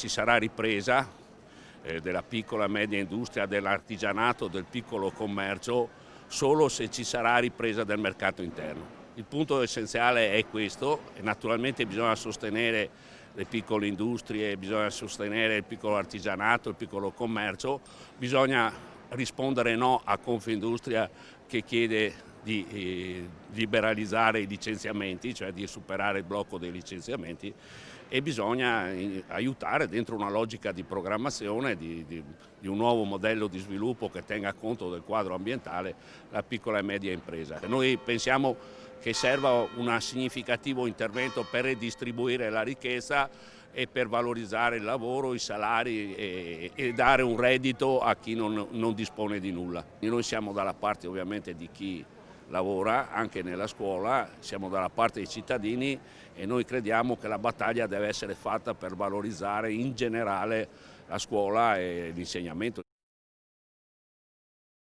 ci sarà ripresa della piccola e media industria, dell'artigianato, del piccolo commercio, solo se ci sarà ripresa del mercato interno. Il punto essenziale è questo e naturalmente bisogna sostenere le piccole industrie, bisogna sostenere il piccolo artigianato, il piccolo commercio, bisogna rispondere no a Confindustria che chiede di liberalizzare i licenziamenti, cioè di superare il blocco dei licenziamenti, e bisogna aiutare dentro una logica di programmazione, di un nuovo modello di sviluppo che tenga conto del quadro ambientale, la piccola e media impresa. Noi pensiamo che serva un significativo intervento per redistribuire la ricchezza e per valorizzare il lavoro, i salari e dare un reddito a chi non dispone di nulla. Noi siamo dalla parte ovviamente di chi lavora anche nella scuola, siamo dalla parte dei cittadini e noi crediamo che la battaglia deve essere fatta per valorizzare in generale la scuola e l'insegnamento.